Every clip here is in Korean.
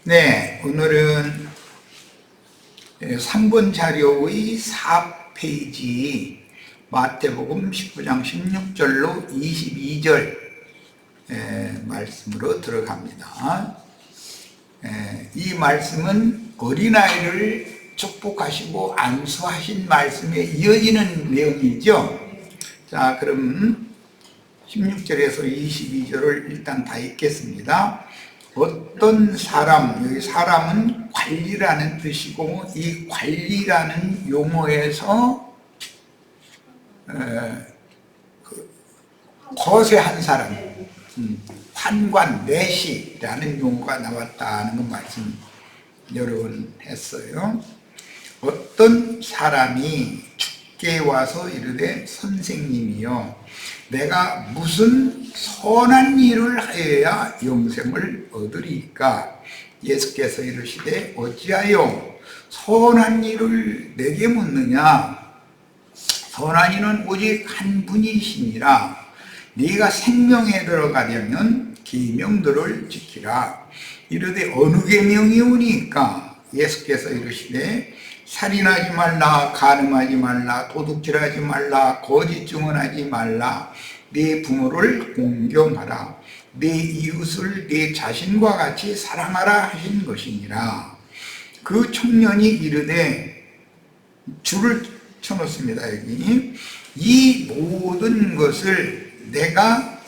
네, 오늘은 3번 자료의 4페이지 마태복음 19장 16절로 22절 말씀으로 들어갑니다. 이 말씀은 어린아이를 축복하시고 안수하신 말씀에 이어지는 내용이죠. 자, 그럼 16절에서 22절을 일단 다 읽겠습니다. 어떤 사람, 여기 사람은 관리라는 뜻이고, 이 관리라는 용어에서 거세한 사람, 환관, 내시라는 용어가 나왔다는 그 말씀 여러 번 했어요. 어떤 사람이 죽게 와서 이르되 선생님이여, 내가 무슨 선한 일을 하여야 영생을 얻으리까? 예수께서 이르시되 어찌하여 선한 일을 내게 묻느냐? 선한 이는 오직 한 분이시니라. 네가 생명에 들어가려면 계명들을 지키라. 이르되 어느 계명이오니까? 예수께서 이르시되 살인하지 말라, 간음하지 말라, 도둑질하지 말라, 거짓 증언하지 말라, 네 부모를 공경하라, 네 이웃을 네 자신과 같이 사랑하라 하신 것이니라. 그 청년이 이르되, 줄을 쳐놓습니다. 여기 이 모든 것을 내가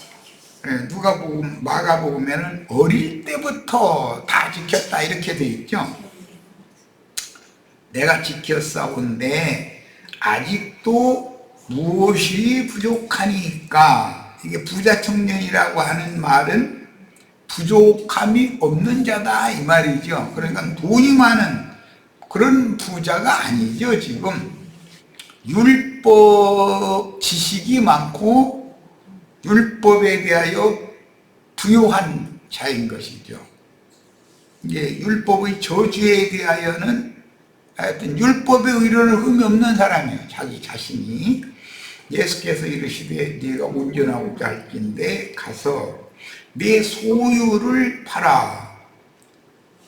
마가복음에는 어릴 때부터 다 지켰다 이렇게 돼 있죠. 내가 지켰사온데 아직도 무엇이 부족하니까. 이게 부자 청년이라고 하는 말은 부족함이 없는 자다 이 말이죠. 그러니까 돈이 많은 그런 부자가 아니죠. 지금 율법 지식이 많고 율법에 대하여 부요한 자인 것이죠. 이게 율법의 저주에 대하여는 하여튼 율법에 의뢰할 흠이 없는 사람이에요. 자기 자신이. 예수께서 이르시되 네가 운전하고자 할진대 가서 네 소유를 팔아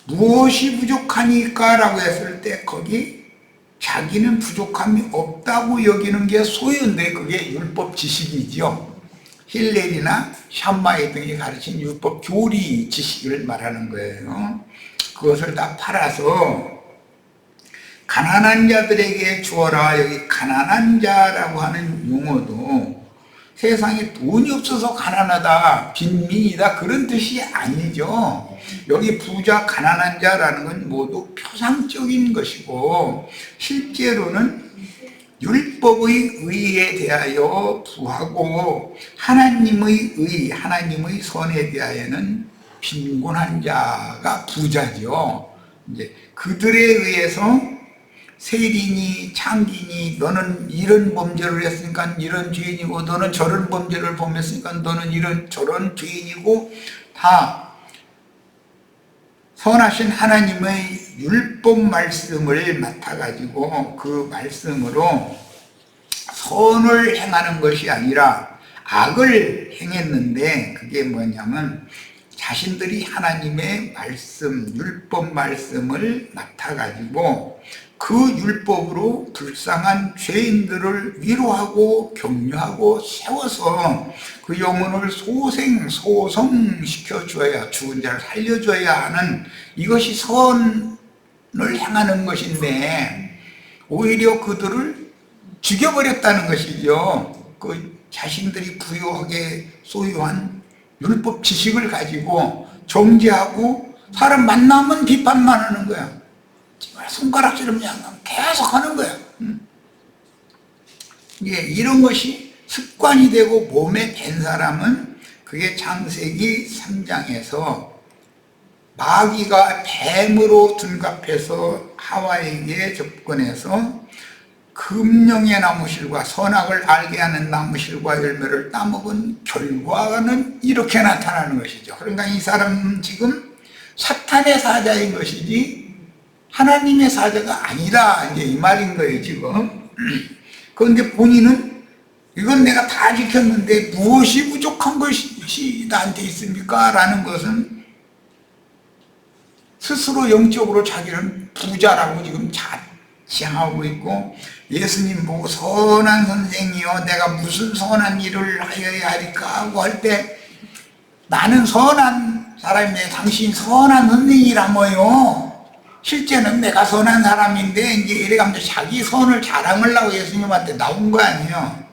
무엇이 부족하니까 라고 했을 때 거기 자기는 부족함이 없다고 여기는 게 소유인데 그게 율법 지식이죠. 힐렐이나 샴마이 등이 가르친 율법 교리 지식을 말하는 거예요. 그것을 다 팔아서 가난한 자들에게 주어라. 여기 가난한 자라고 하는 용어도 세상에 돈이 없어서 가난하다, 빈민이다 그런 뜻이 아니죠. 여기 부자, 가난한 자라는 건 모두 표상적인 것이고 실제로는 율법의 의에 대하여 부하고 하나님의 의, 하나님의 선에 대하여는 빈곤한 자가 부자죠. 이제 그들에 의해서 세리니 창기니 너는 이런 범죄를 했으니까 이런 죄인이고 너는 저런 범죄를 범했으니까 너는 이런 저런 죄인이고 다 선하신 하나님의 율법 말씀을 맡아가지고 그 말씀으로 선을 행하는 것이 아니라 악을 행했는데 그게 뭐냐면 자신들이 하나님의 말씀, 율법 말씀을 맡아가지고 그 율법으로 불쌍한 죄인들을 위로하고 격려하고 세워서 그 영혼을 소생시켜줘야, 죽은 자를 살려줘야 하는 이것이 선을 행하는 것인데 오히려 그들을 죽여버렸다는 것이죠. 그 자신들이 부유하게 소유한 율법 지식을 가지고 정죄하고 사람 만나면 비판만 하는 거야. 손가락처럼 계속 하는 거야. 이런 것이 습관이 되고 몸에 밴 사람은 그게 창세기 3장에서 마귀가 뱀으로 둔갑해서 하와에게 접근해서 금령의 나무실과 선악을 알게 하는 나무실과 열매를 따먹은 결과는 이렇게 나타나는 것이죠. 그러니까 이 사람은 지금 사탄의 사자인 것이지 하나님의 사자가 아니라 이제 이 말인 거예요 지금. 그런데 본인은 이건 내가 다 지켰는데 무엇이 부족한 것이 나한테 있습니까? 라는 것은 스스로 영적으로 자기는 부자라고 지금 자칭하고 있고, 예수님 보고 선한 선생이여 내가 무슨 선한 일을 하여야 할까 하고 할 때, 나는 선한 사람인데 당신 선한 선생이라며요. 실제는 내가 선한 사람인데 이제 이래가면서 자기 선을 자랑하려고 예수님한테 나온 거 아니에요.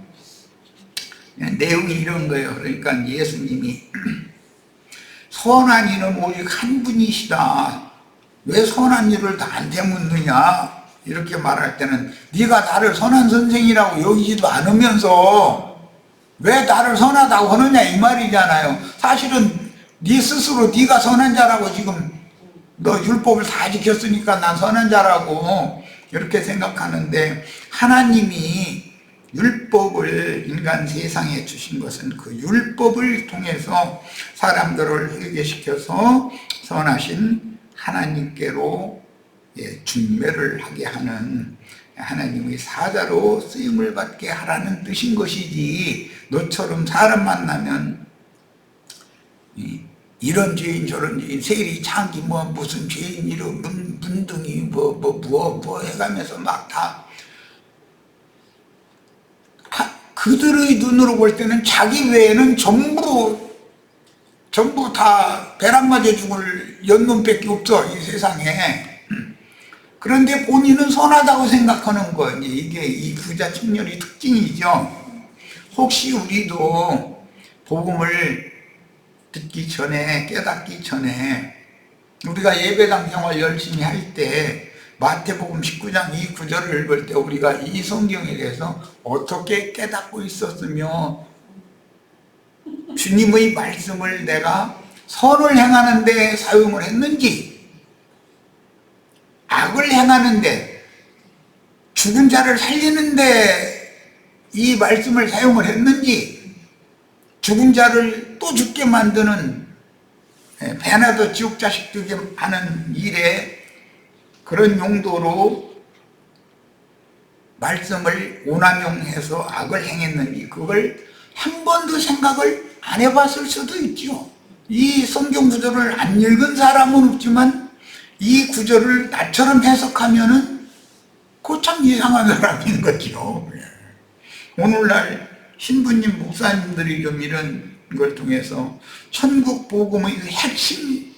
내용이 이런 거예요. 그러니까 예수님이 선한 이는 오직 한 분이시다. 왜 선한 일을 나한테 묻느냐? 이렇게 말할 때는 네가 나를 선한 선생이라고 여기지도 않으면서 왜 나를 선하다고 하느냐 이 말이잖아요. 사실은 네 스스로 네가 선한 자라고 지금 너 율법을 다 지켰으니까 난 선한 자라고 이렇게 생각하는데, 하나님이 율법을 인간 세상에 주신 것은 그 율법을 통해서 사람들을 회개시켜서 선하신 하나님께로 중매를 하게 하는 하나님의 사자로 쓰임을 받게 하라는 뜻인 것이지, 너처럼 사람 만나면 이런 죄인 저런 죄인 세리 창기 무슨 죄인 이름 문둥이 뭐 해가면서 막 다 그들의 눈으로 볼 때는 자기 외에는 전부 다 벼락 맞아 죽을 연놈밖에 없어 이 세상에. 그런데 본인은 선하다고 생각하는 거, 이게 이 부자 청년의 특징이죠. 혹시 우리도 복음을 듣기 전에, 깨닫기 전에 우리가 예배당 생활 열심히 할 때 마태복음 19장 이 구절을 읽을 때 우리가 이 성경에 대해서 어떻게 깨닫고 있었으며, 주님의 말씀을 내가 선을 행하는 데 사용을 했는지, 악을 행하는 데, 죽은 자를 살리는 데 이 말씀을 사용을 했는지, 죽은 자를 또 죽게 만드는 배나 더 지옥 자식 되게 하는 일에 그런 용도로 말씀을 오남용해서 악을 행했는지, 그걸 한 번도 생각을 안 해봤을 수도 있죠. 이 성경 구절을 안 읽은 사람은 없지만 이 구절을 나처럼 해석하면은 그 참 이상한 사람인 거죠. 오늘날 신부님 목사님들이 좀 이런 걸 통해서 천국 복음의 핵심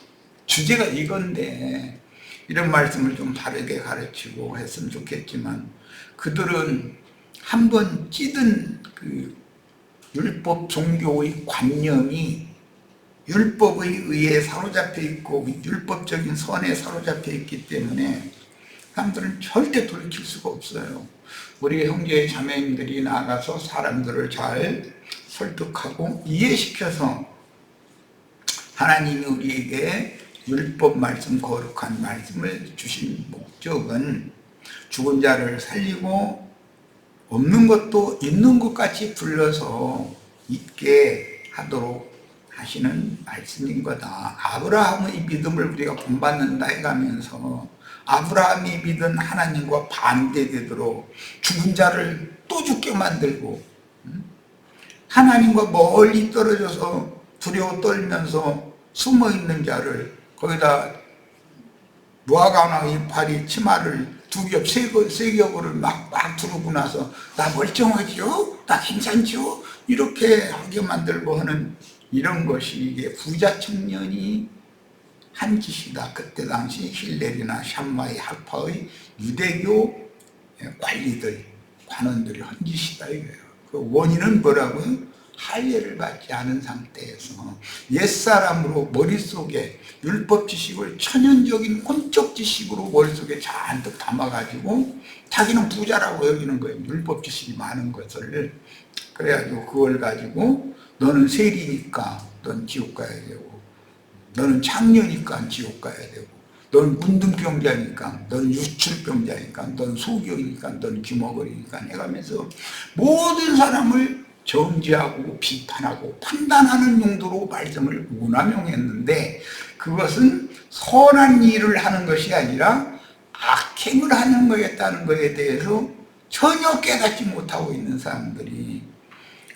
주제가 이건데 이런 말씀을 좀 바르게 가르치고 했으면 좋겠지만, 그들은 한번 찌든 그 율법 종교의 관념이 율법에 의해 사로잡혀 있고 율법적인 선에 사로잡혀 있기 때문에 사람들은 절대 돌이킬 수가 없어요. 우리 형제 자매님들이 나가서 사람들을 잘 설득하고 이해시켜서 하나님이 우리에게 율법 말씀, 거룩한 말씀을 주신 목적은 죽은 자를 살리고 없는 것도 있는 것 같이 불러서 있게 하도록 하시는 말씀인 거다. 아브라함의 믿음을 우리가 본받는다 해가면서 아브라함이 믿은 하나님과 반대되도록 죽은 자를 또 죽게 만들고, 하나님과 멀리 떨어져서 두려워 떨면서 숨어있는 자를 거기다 무화과나무 이파리 치마를 두 겹, 세 겹을 막 두르고 나서 나 멀쩡하죠? 나 괜찮죠? 이렇게 하게 만들고 하는 이런 것이 이게 부자 청년이 한 짓이다. 그때 당시 힐렐이나 샴마이 학파의 유대교 관리들, 관원들이 한 짓이다 이거예요. 그 원인은 뭐라고요? 할례를 받지 않은 상태에서 옛사람으로 머릿속에 율법 지식을 천연적인 혼적 지식으로 머릿속에 잔뜩 담아가지고 자기는 부자라고 여기는 거예요. 율법 지식이 많은 것을. 그래가지고 그걸 가지고 너는 세리니까 넌 지옥 가야 되고, 너는 창녀니까 지옥 가야 되고, 넌 문둥병자니까, 넌 유출병자니까, 넌 소경이니까, 넌 귀머거리니까 해가면서 모든 사람을 정죄하고 비판하고 판단하는 용도로 말씀을 운남용했는데, 그것은 선한 일을 하는 것이 아니라 악행을 하는 거였다는 것에 대해서 전혀 깨닫지 못하고 있는 사람들이,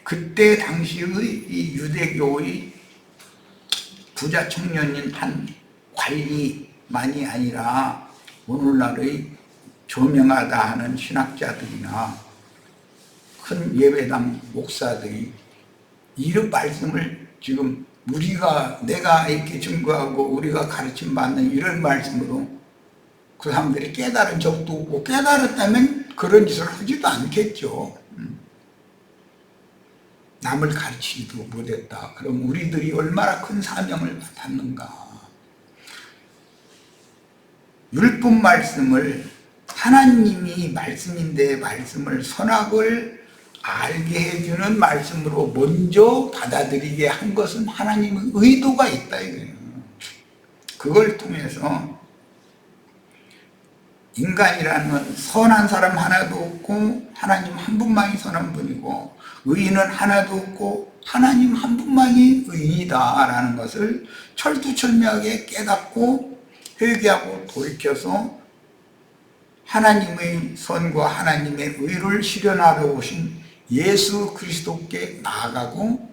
그때 당시의 이 유대교의 부자 청년인 한 관리 것만이 아니라 오늘날의 저명하다 하는 신학자들이나 큰 예배당 목사들이 이런 말씀을 지금 내가 이렇게 증거하고 우리가 가르침 받는 이런 말씀으로 그 사람들이 깨달은 적도 없고, 깨달았다면 그런 짓을 하지도 않겠죠. 남을 가르치지도 못했다. 그럼 우리들이 얼마나 큰 사명을 받았는가. 율법 말씀을, 하나님이 말씀인데 말씀을, 선악을 알게 해주는 말씀으로 먼저 받아들이게 한 것은 하나님의 의도가 있다 이거예요. 그걸 통해서 인간이라는 선한 사람 하나도 없고 하나님 한 분만이 선한 분이고, 의인은 하나도 없고 하나님 한 분만이 의인이다 라는 것을 철두철미하게 깨닫고 회개하고 돌이켜서 하나님의 선과 하나님의 의를 실현하러 오신 예수 그리스도께 나아가고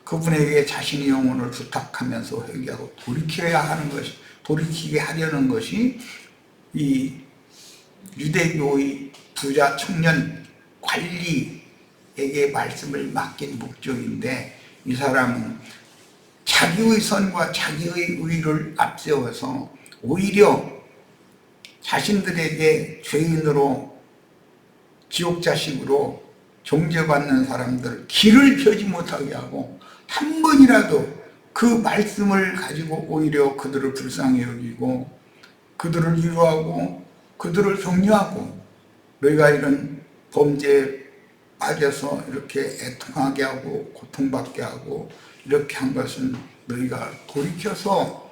그분에게 자신의 영혼을 부탁하면서 회개하고 돌이켜야 하는 것이, 돌이키게 하려는 것이 이 유대교의 부자 청년 관리에게 말씀을 맡긴 목적인데, 이 사람은 자기의 선과 자기의 의를 앞세워서 오히려 자신들에게 죄인으로 지옥 자식으로 정죄받는 사람들을 길을 펴지 못하게 하고, 한 번이라도 그 말씀을 가지고 오히려 그들을 불쌍히 여기고 그들을 위로하고 그들을 격려하고, 너희가 이런 범죄에 빠져서 이렇게 애통하게 하고 고통받게 하고 이렇게 한 것은 너희가 돌이켜서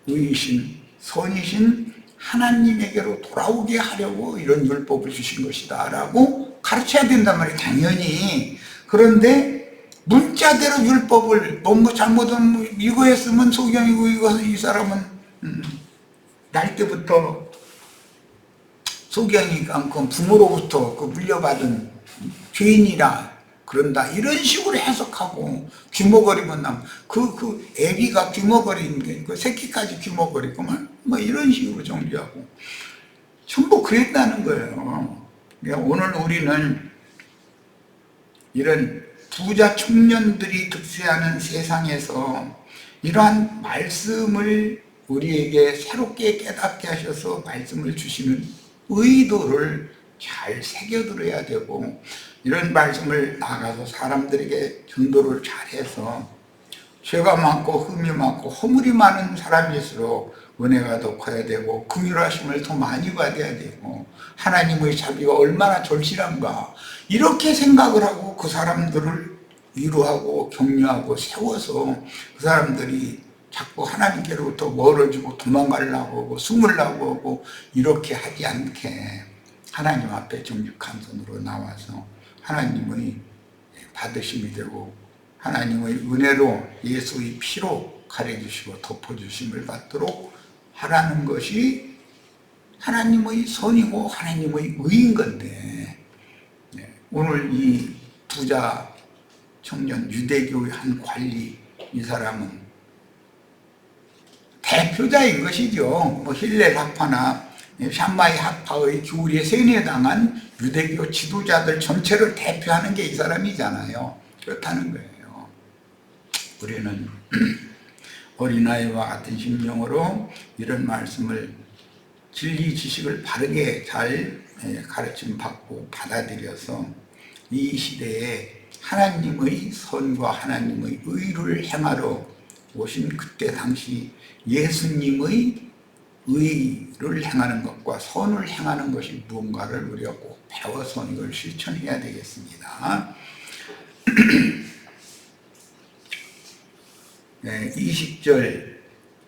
의이신 선이신 하나님에게로 돌아오게 하려고 이런 율법을 주신 것이다 라고 가르쳐야 된단 말이에요, 당연히. 그런데 문자대로 율법을 너무 잘못하면 이거 했으면 소경이고 이 사람은 날 때부터 소경이니까 부모로부터 그 물려받은 죄인이라 그런다 이런 식으로 해석하고, 귀머거리면 그 애기가 귀머거리는 게 그 새끼까지 귀머거리고만 뭐 이런 식으로 정리하고 전부 그랬다는 거예요. 오늘 우리는 이런 부자 청년들이 득세하는 세상에서 이러한 말씀을 우리에게 새롭게 깨닫게 하셔서 말씀을 주시는 의도를 잘 새겨들어야 되고, 이런 말씀을 나가서 사람들에게 전도를 잘해서 죄가 많고 흠이 많고 허물이 많은 사람일수록 은혜가 더 커야 되고 긍휼하심을 더 많이 받아야 되고 하나님의 자비가 얼마나 절실한가, 이렇게 생각을 하고 그 사람들을 위로하고 격려하고 세워서 그 사람들이 자꾸 하나님께로부터 멀어지고 도망가려고 하고 숨으려고 하고 이렇게 하지 않게 하나님 앞에 정직한 손으로 나와서 하나님의 받으심이 되고 하나님의 은혜로 예수의 피로 가려주시고 덮어주심을 받도록 하라는 것이 하나님의 선이고 하나님의 의인 건데, 오늘 이 부자 청년 유대교의 한 관리, 이 사람은 대표자인 것이죠. 뭐 힐렐 학파나 샴마이 학파의 교리에 세뇌당한 유대교 지도자들 전체를 대표하는 게 이 사람이잖아요. 그렇다는 거예요. 우리는 어린아이와 같은 심령으로 이런 말씀을, 진리 지식을 바르게 잘 가르침 받고 받아들여서 이 시대에 하나님의 선과 하나님의 의를 행하러 오신 그때 당시 예수님의 의를 행하는 것과 선을 행하는 것이 무언가를 우리가 꼭 배워서 이걸 실천해야 되겠습니다. 20절,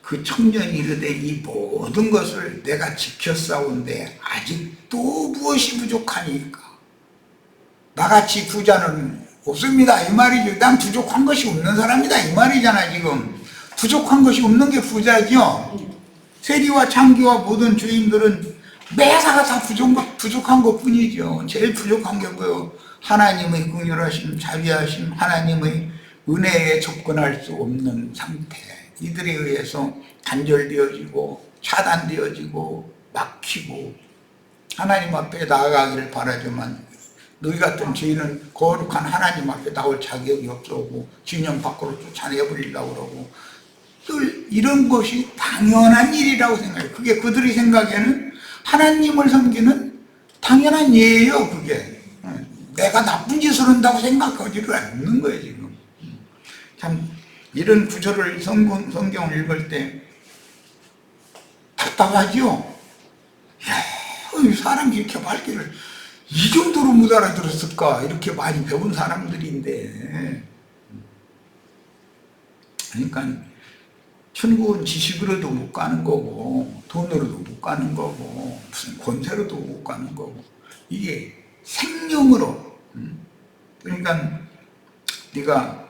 그 청년이 이르되 이 모든 것을 내가 지켰사온데 아직도 무엇이 부족하니까? 나같이 부자는 없습니다 이 말이죠. 난 부족한 것이 없는 사람이다 이 말이잖아. 지금 부족한 것이 없는 게 부자죠. 세리와 창기와 모든 주인들은 매사가 다 부족한 것 뿐이죠. 제일 부족한 게 뭐예요? 하나님의 긍휼하심, 자비하심, 하나님의 은혜에 접근할 수 없는 상태. 이들에 의해서 단절되어지고 차단되어지고 막히고 하나님 앞에 나아가기를 바라지만 너희 같은 죄인은 거룩한 하나님 앞에 나올 자격이 없어오고 진영 밖으로 쫓아내버리려고 그러고 이런 것이 당연한 일이라고 생각해요. 그게 그들의 생각에는 하나님을 섬기는 당연한 예예요. 그게 내가 나쁜 짓을 한다고 생각하지를 않는 거예요. 지금 참 이런 구절을 성경을 읽을 때 답답하죠. 사람이 이렇게 말귀를 이 정도로 못 알아들었을까? 이렇게 많이 배운 사람들인데. 그러니까 천국은 지식으로도 못 가는 거고 돈으로도 못 가는 거고 무슨 권세로도 못 가는 거고 이게 생명으로, 그러니까 네가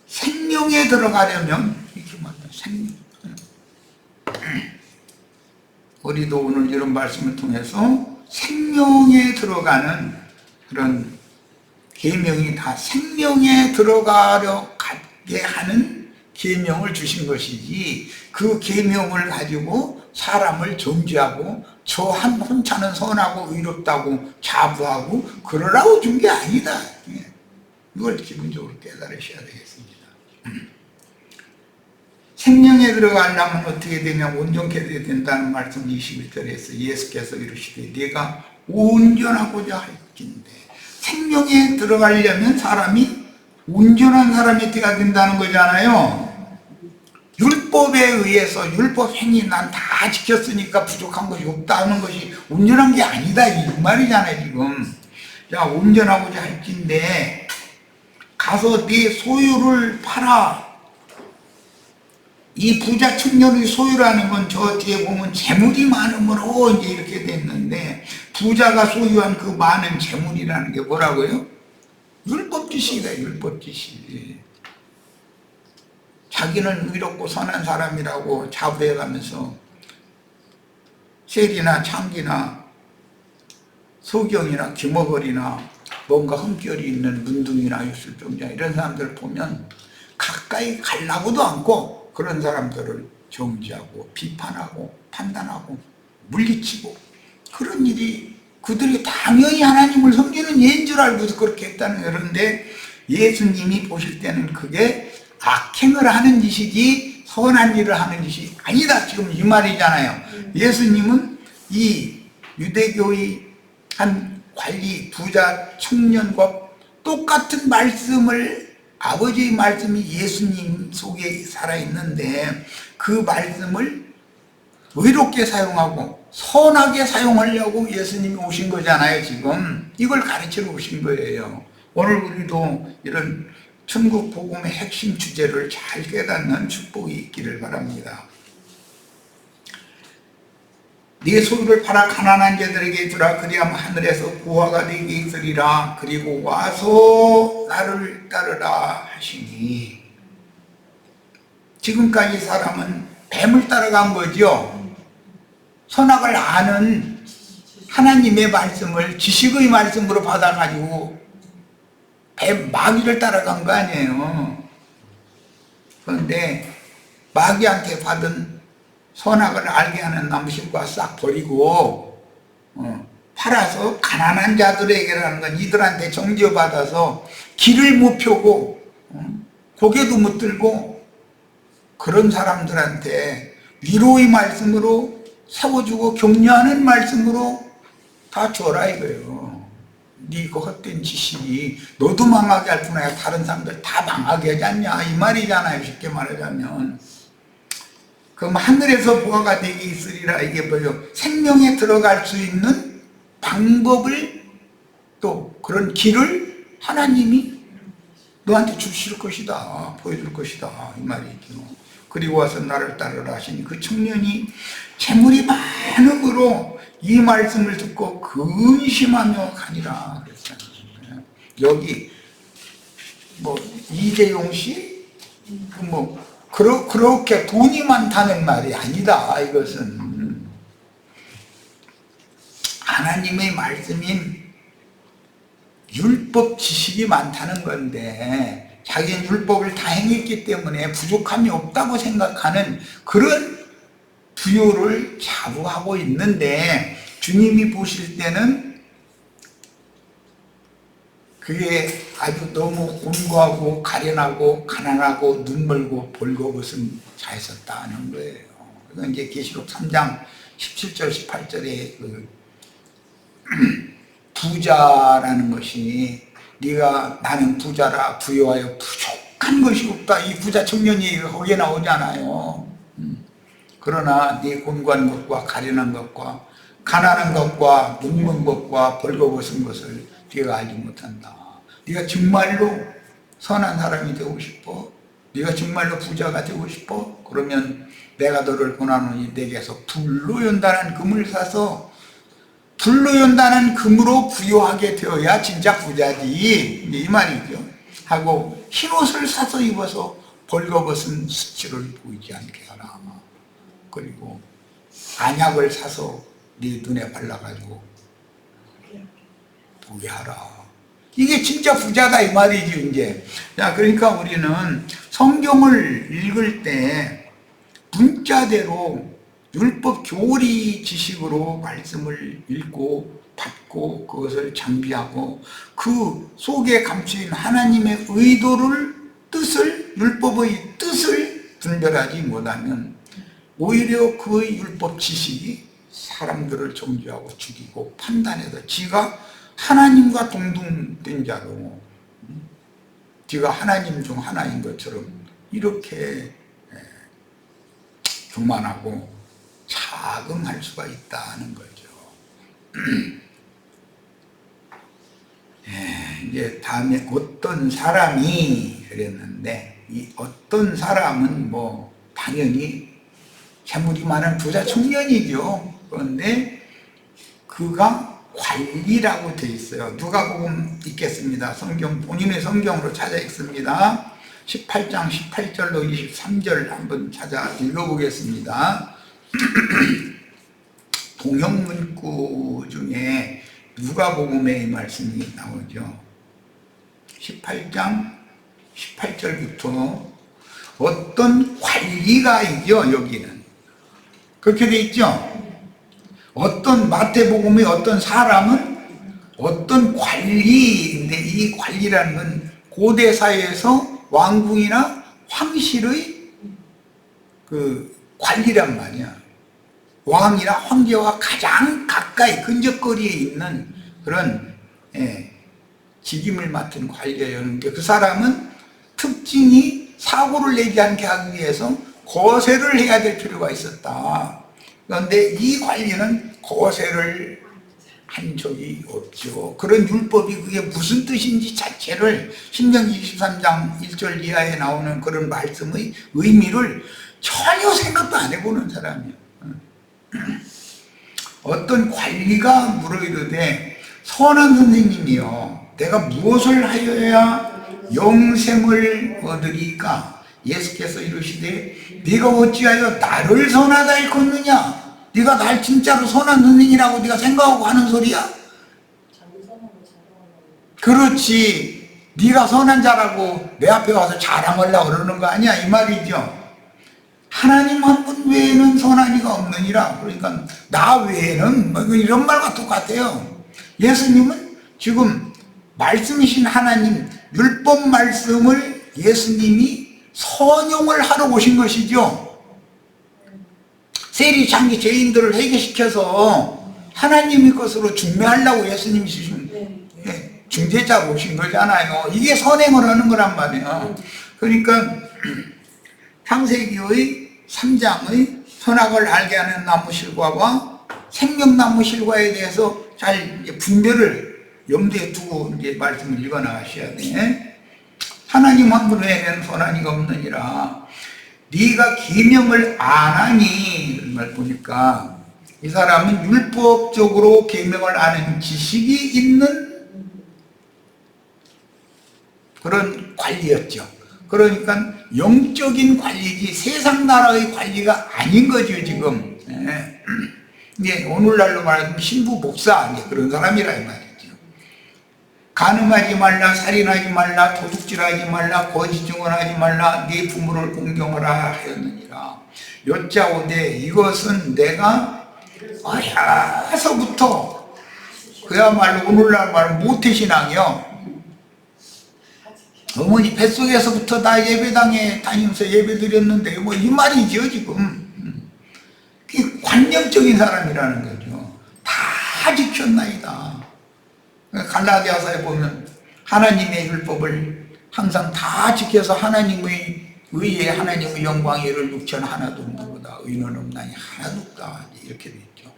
생명에 들어가려면 이렇게 말해. 생명. 우리도 오늘 이런 말씀을 통해서 생명에 들어가는 그런 계명이 다 생명에 들어가려 가게 하는 계명을 주신 것이지, 그 계명을 가지고 사람을 정죄하고 저 한 혼자는 선하고 의롭다고 자부하고 그러라고 준 게 아니다. 이걸 기본적으로 깨달으셔야 되겠습니다. 생명에 들어가려면 어떻게 되냐, 온전케 되어야 된다는 말씀 21절에서 예수께서 이르시되 네가 온전하고자 할진대. 생명에 들어가려면 사람이 온전한 사람이 되어야 된다는 거잖아요. 율법에 의해서 율법 행위 난 다 지켰으니까 부족한 것이 없다는 것이 온전한 게 아니다 이 말이잖아요. 지금 자, 온전하고자 할진대 가서 네 소유를 팔아. 이 부자 청년의 소유라는 건 저 뒤에 보면 재물이 많음으로 이제 이렇게 됐는데, 부자가 소유한 그 많은 재물이라는 게 뭐라고요? 율법 지식이다. 율법 지식. 자기는 의롭고 선한 사람이라고 자부해가면서 세리나 창기나 소경이나 귀머거리나 뭔가 흠결이 있는 문둥이나 유술병자 이런 사람들을 보면 가까이 가려고도 않고 그런 사람들을 정죄하고 비판하고 판단하고 물리치고, 그런 일이 그들이 당연히 하나님을 섬기는 예인 줄 알고서 그렇게 했다는 거예요. 그런데 예수님이 보실 때는 그게 악행을 하는 짓이지 선한 일을 하는 짓이 아니다, 지금 이 말이잖아요. 예수님은 이 유대교의 한 관리 부자 청년과 똑같은 말씀을, 아버지의 말씀이 예수님 속에 살아있는데 그 말씀을 의롭게 사용하고 선하게 사용하려고 예수님이 오신 거잖아요. 지금 이걸 가르치러 오신 거예요. 오늘 우리도 이런 천국 복음의 핵심 주제를 잘 깨닫는 축복이 있기를 바랍니다. 네 소유를 팔아 가난한 자들에게 주라. 그리하면 하늘에서 부화가 네게 있으리라. 그리고 와서 나를 따르라 하시니. 지금까지 사람은 뱀을 따라간 거죠. 선악을 아는 하나님의 말씀을 지식의 말씀으로 받아가지고 마귀를 따라간 거 아니에요. 그런데 마귀한테 받은 선악을 알게 하는 나무실과 싹 버리고 팔아서 가난한 자들에게라는 건 이들한테 정죄받아서 길을 못 펴고 고개도 못 들고 그런 사람들한테 위로의 말씀으로 세워주고 격려하는 말씀으로 다 줘라 이거예요. 네 그 헛된 지식이 너도 망하게 할 뿐 아니라 다른 사람들 다 망하게 하지 않냐 이 말이잖아요. 쉽게 말하자면. 그럼 하늘에서 부화가 되게 있으리라. 이게 뭐예요? 생명에 들어갈 수 있는 방법을, 또 그런 길을 하나님이 너한테 주실 것이다, 보여줄 것이다 이 말이죠. 그리고 와서 나를 따르라 하시니 그 청년이 재물이 많음으로 이 말씀을 듣고 근심하며 가니라 그랬잖아요. 여기 뭐 이재용 씨 그렇게 돈이 많다는 말이 아니다. 이것은 하나님의 말씀인 율법 지식이 많다는 건데, 자기는 율법을 다 행했기 때문에 부족함이 없다고 생각하는 그런 부요를 자부하고 있는데, 주님이 보실 때는 그게 아주 너무 곤고하고 가련하고 가난하고 눈멀고 벌거벗은 자였었다는 거예요. 그래서 이제 계시록 3장 17절 18절에 그 부자라는 것이, 네가 나는 부자라 부요하여 부족한 것이 없다, 이 부자 청년이 거기에 나오잖아요. 그러나 네 곤고한 것과 가련한 것과 가난한 것과 눈먼 것과 벌거벗은 것을 네가 알지 못한다. 네가 정말로 선한 사람이 되고 싶어? 네가 정말로 부자가 되고 싶어? 그러면 내가 너를 권하노니 내게서 불로 연단한 금을 사서 불로 연단한 금으로 부요하게 되어야 진짜 부자지, 이 말이죠. 하고 흰옷을 사서 입어서 벌거벗은 수치를 보이지 않게 하라. 그리고 안약을 사서 네 눈에 발라가지고 보게 하라. 이게 진짜 부자다 이 말이지 이제. 자, 그러니까 우리는 성경을 읽을 때 문자대로 율법 교리 지식으로 말씀을 읽고 받고 그것을 장비하고 그 속에 감추인 하나님의 의도를, 뜻을, 율법의 뜻을 분별하지 못하면 오히려 그 율법 지식이 사람들을 정죄하고 죽이고 판단해서 지가 하나님과 동등된 자로, 지가 하나님 중 하나인 것처럼 이렇게 교만하고 자긍할 수가 있다는 거죠. 이제 다음에 어떤 사람이 그랬는데, 이 어떤 사람은 뭐 당연히 재물이 많은 부자 청년이죠. 그런데 그가 관리라고 되어 있어요. 누가복음 읽겠습니다. 성경, 본인의 성경으로 찾아 읽습니다. 18장 18절로 23절 한번 찾아 읽어보겠습니다. 동형문구 중에 누가복음의 말씀이 나오죠. 18장 18절부터 어떤 관리가 있죠. 여기는 그렇게 돼 있죠. 어떤, 마태복음의 어떤 사람은 어떤 관리인데, 이 관리라는 건 고대 사회에서 왕궁이나 황실의 그 관리란 말이야. 왕이나 황제와 가장 가까이 근접거리에 있는 그런 직임을 맡은 관리였는데, 그 사람은 특징이 사고를 내지 않게 하기 위해서 거세를 해야 될 필요가 있었다. 그런데 이 관리는 거세를 한 적이 없죠. 그런 율법이 그게 무슨 뜻인지 자체를 신명기 23장 1절 이하에 나오는 그런 말씀의 의미를 전혀 생각도 안 해보는 사람이에요. 어떤 관리가 물어이르되, 선한 선생님이여, 내가 무엇을 하여야 영생을 얻으리까? 예수께서 이르시되, 네가 어찌하여 나를 선하다 일컫느냐? 네가 날 진짜로 선한 선생이라고 네가 생각하고 하는 소리야? 그렇지. 네가 선한 자라고 내 앞에 와서 자랑하려고 그러는 거 아니야, 이 말이죠. 하나님 한 분 외에는 선한 이가 없느니라. 그러니까 나 외에는 뭐 이런 말과 똑같아요. 예수님은 지금 말씀이신 하나님, 율법 말씀을 예수님이 선용을 하러 오신 것이죠. 세리 장기 죄인들을 해결시켜서 하나님의 것으로 중매하려고 예수님이 중재자로 오신 거잖아요. 이게 선행을 하는 거란 말이에요. 그러니까 창세기의 3장의 선악을 알게 하는 나무실과와 생명나무실과에 대해서 잘 분별을 염두에 두고 이제 말씀을 읽어 나가셔야 돼. 하나님 한 분 외에는 선한 이가 없느니라. 네가 계명을 안 하니, 이런 말 보니까 이 사람은 율법적으로 계명을 아는 지식이 있는 그런 관리였죠. 그러니까 영적인 관리지 세상 나라의 관리가 아닌 거죠, 지금. 예, 오늘날로 말하면 신부 목사, 그런 사람이라 이 말이죠. 간음하지 말라, 살인하지 말라, 도둑질하지 말라, 거짓 증언하지 말라, 네 부모를 공경하라 하였느니라. 여짜오되 이것은 내가 어려서부터 그야말로 오늘날 말은 모태신앙이요. 어머니 뱃속에서부터 나 예배당에 다니면서 예배 드렸는데 뭐 이 말이죠 지금. 그게 관념적인 사람이라는 거죠. 다 지켰나이다. 갈라디아서에 보면 하나님의 율법을 항상 다 지켜서 하나님의 의에 하나님의 영광에 이를 육체는 하나도 없는보다 의는 없나니 하나도 없다 이렇게 돼 있죠.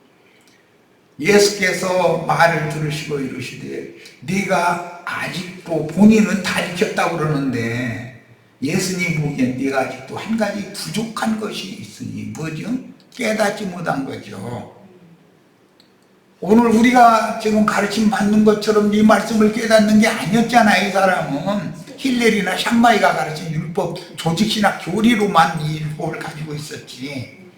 예수께서 말을 들으시고 이르시되 네가 아직도 본인은 다 지켰다고 그러는데 예수님 보기엔 네가 아직도 한 가지 부족한 것이 있으니 뭐죠? 깨닫지 못한 거죠. 오늘 우리가 지금 가르침 받는 것처럼 이 말씀을 깨닫는 게 아니었잖아요. 이 사람은 힐렐이나 샴마이가 가르친 율법 조직신학 교리로만 이 율법을 가지고 있었지.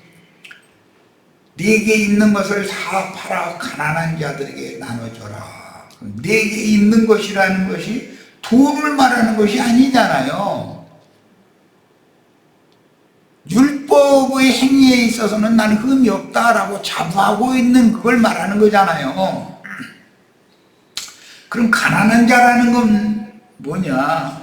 네게 있는 것을 다 팔아 가난한 자들에게 나눠줘라. 네게 있는 것이라는 것이 돈을 말하는 것이 아니잖아요. 율법의 행위에 있어서는 나는 흠이 없다라고 자부하고 있는 그걸 말하는 거잖아요. 그럼 가난한 자라는 건 뭐냐?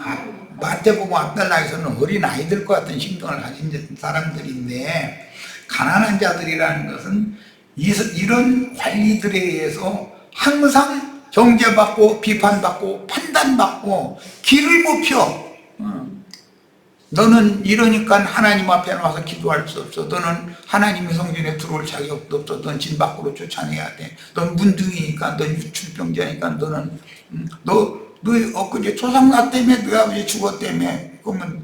마태복음 앞달락에서는 어린 아이들과 같은 심정을 가진 사람들인데 가난한 자들이라는 것은 이런 관리들에 의해서 항상 정죄받고 비판받고 판단받고 길을 못 펴. 너는 이러니까 하나님 앞에 나와서 기도할 수 없어. 너는 하나님의 성전에 들어올 자격도 없어. 넌 진 밖으로 쫓아내야 돼. 넌 문둥이니까, 넌 유출병자니까, 너는 너 엊그제 조상나 때문에 너희 아버지 죽었다며. 그러면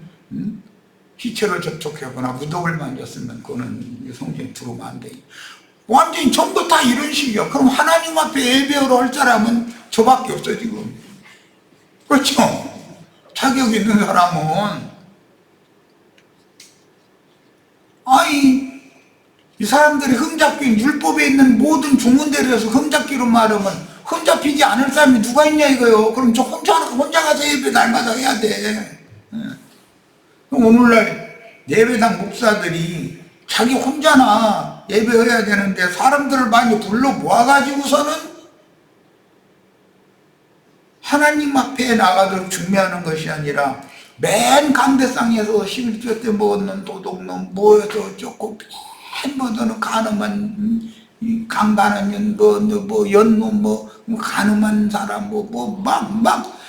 시체를 접촉하거나 무덤을 만졌으면 그거는 성전에 들어오면 안 돼. 완전히 전부 다 이런 식이야. 그럼 하나님 앞에 예배를 할 사람은 저밖에 없어 지금. 그렇죠? 자격 있는 사람은 이 사람들이 흠잡기 율법에 있는 모든 조문대로 해서 흠잡기로 말하면 흠잡히지 않을 사람이 누가 있냐 이거요. 그럼 저 혼자 가서 예배 날마다 해야 돼. 그럼 오늘날 예배당 목사들이 자기 혼자나 예배해야 되는데 사람들을 많이 불러 모아가지고서는 하나님 앞에 나가도록 준비하는 것이 아니라 맨 강대상에서 11조 때 먹었는 도둑놈 뭐여서 어쩌고 맨 너는 가늠한 강간한 년 뭐 연놈 뭐 가늠한 사람 막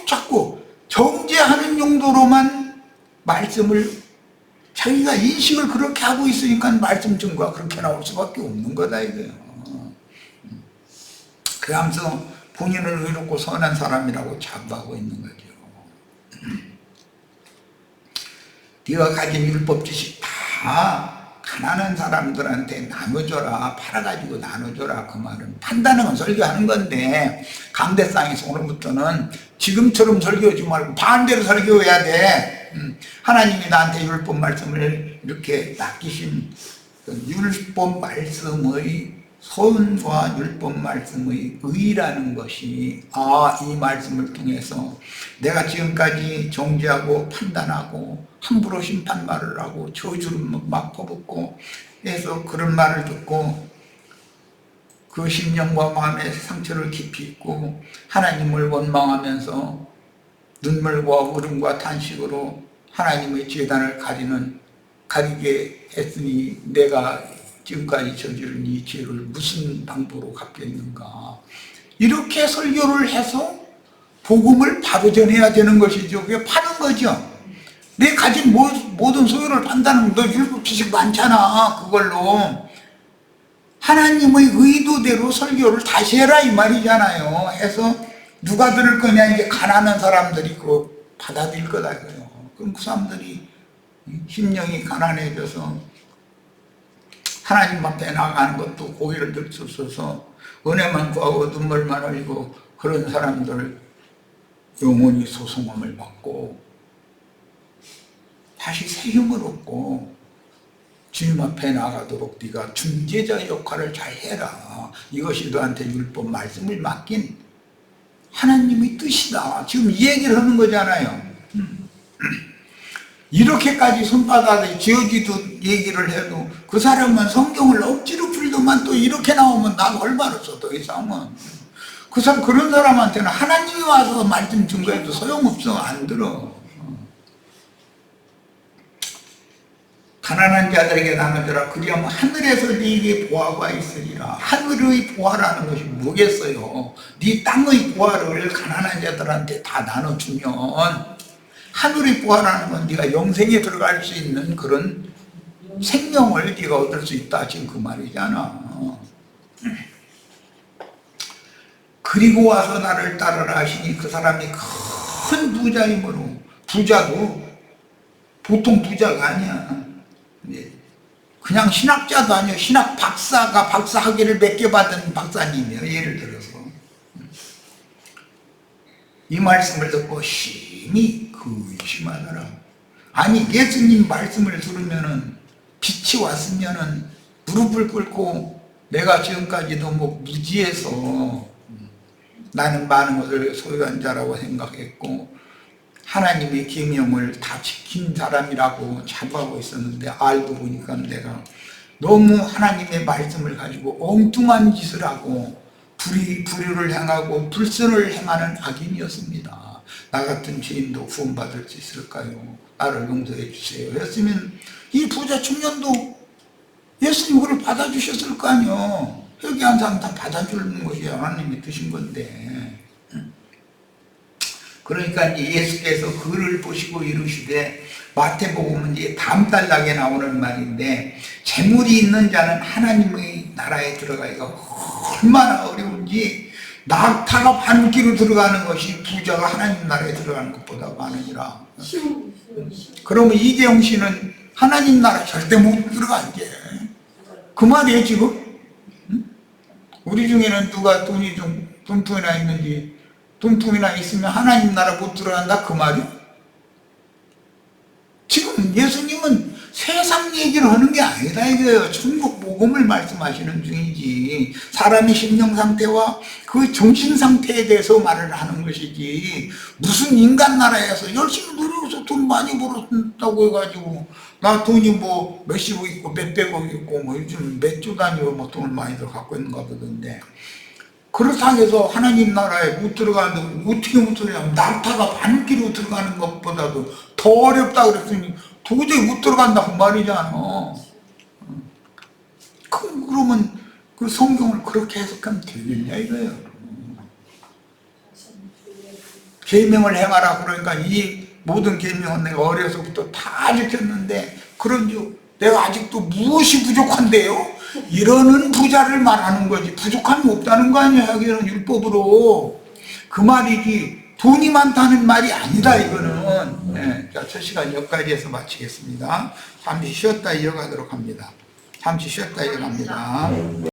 자꾸 정죄하는 용도로만 말씀을 자기가 인식을 그렇게 하고 있으니까 말씀 증거가 그렇게 나올 수밖에 없는 거다 이거예요. 그러면서 본인을 의롭고 선한 사람이라고 자부하고 있는 거죠. 네가 가진 율법 지식 다 가난한 사람들한테 나눠줘라. 팔아가지고 나눠줘라. 그 말은 판단은 설교하는 건데 강대상에서 오늘부터는 지금처럼 설교하지 말고 반대로 설교해야 돼. 하나님이 나한테 율법 말씀을 이렇게 맡기신 그 율법 말씀의 선과 율법 말씀의 의라는 것이 이 말씀을 통해서 내가 지금까지 정죄하고 판단하고 함부로 심판 말을 하고 저주를 막 퍼붓고 해서 그런 말을 듣고 그 심령과 마음에 상처를 깊이 입고 하나님을 원망하면서 눈물과 울음과 탄식으로 하나님의 제단을 가리게 했으니 내가 지금까지 저지른 이 죄를 무슨 방법으로 갚겠는가. 이렇게 설교를 해서 복음을 바로 전해야 되는 것이죠. 그게 파는 거죠. 내 가진 모든 소유를 판다는 너 율법 지식 많잖아. 그걸로 하나님의 의도대로 설교를 다시 해라 이 말이잖아요. 해서 누가 들을 거냐. 이게 가난한 사람들이 그거 받아들일 거다 이거요. 그럼 그 사람들이 심령이 가난해져서 하나님 앞에 나가는 것도 고개를 들 수 없어서 은혜만 구하고 눈물만 흘리고 그런 사람들 영원히 소송함을 받고 다시 새 힘을 얻고 주님 앞에 나가도록 네가 중재자 역할을 잘 해라. 이것이 너한테 율법 말씀을 맡긴 하나님의 뜻이다. 지금 이 얘기를 하는 거잖아요. 이렇게까지 손바닥에 쥐어지듯 얘기를 해도 그 사람은 성경을 억지로 풀더만 또 이렇게 나오면 나 얼마나 써 더 이상은. 그런 사람한테는 하나님이 와서 말씀 증거해도 소용없어. 안 들어. 가난한 자들에게 나눠주라. 그리하면 하늘에서 네게 보화가 있으리라. 하늘의 보화라는 것이 뭐겠어요? 네 땅의 보화를 가난한 자들한테 다 나눠주면 하늘의 보화라는 건 네가 영생에 들어갈 수 있는 그런 생명을 네가 얻을 수 있다. 지금 그 말이잖아. 그리고 와서 나를 따르라 하시니 그 사람이 큰 부자이므로, 부자도 보통 부자가 아니야. 그냥 신학자도 아니에요. 신학 박사가 박사 학위를 몇 개 받은 박사님이에요. 예를 들어서 이 말씀을 듣고 심히 의심하더라. 아니 예수님 말씀을 들으면은 빛이 왔으면은 무릎을 꿇고 내가 지금까지도 뭐 무지해서 나는 많은 것을 소유한 자라고 생각했고 하나님의 계명을 다 지킨 사람이라고 자부하고 있었는데 알고 보니까 내가 너무 하나님의 말씀을 가지고 엉뚱한 짓을 하고 불의를 행하고 불선을 행하는 악인이었습니다. 나 같은 죄인도 구원받을 수 있을까요? 나를 용서해 주세요. 했으면 이 부자 청년도 예수님 그걸 받아주셨을 거 아니에요. 회개한 사람 다 받아주는 것이 하나님이 드신 건데. 그러니까 예수께서 그를 보시고 이르시되, 마태복음은 이제 다음 달락에 나오는 말인데, 재물이 있는 자는 하나님의 나라에 들어가기가 얼마나 어려운지, 낙타가 반기로 들어가는 것이 부자가 하나님 나라에 들어가는 것보다 많으니라. 그러면 이재용 씨는 하나님 나라 절대 못 들어간대. 그 말이에요 지금? 우리 중에는 누가 돈이 좀 돈통이나 있는지, 돈통이나 있으면 하나님 나라 못 들어간다 그 말이요? 지금 예수님은 세상 얘기를 하는 게 아니다 이거예요. 천국 복음을 말씀하시는 중이지, 사람의 심령 상태와 그 정신 상태에 대해서 말을 하는 것이지, 무슨 인간 나라에서 열심히 노력해서 돈 많이 벌었다고 해가지고 나 돈이 뭐 몇십억 있고 몇백억 있고 뭐 요즘 몇 조 단위로 뭐 돈을 많이들 갖고 있는가 보던데, 그렇다고 해서 하나님 나라에 못 들어가는데 어떻게 못 들어가냐면 낙타가 반기로 들어가는 것보다도 더 어렵다 그랬더니 도저히 못 들어간다 그 말이잖아. 그러면 그 성경을 그렇게 해석하면 되겠냐 이거예요. 계명을 행하라 그러니까 이 모든 계명은 내가 어려서부터 다 지켰는데 그런즉 내가 아직도 무엇이 부족한데요? 이러는 부자를 말하는 거지, 부족함이 없다는 거 아니야 여기는 율법으로. 그 말이지 돈이 많다는 말이 아니다 이거는. 네, 자, 첫 시간 여기까지 해서 마치겠습니다. 잠시 쉬었다 이어가도록 합니다. 잠시 쉬었다 이어갑니다.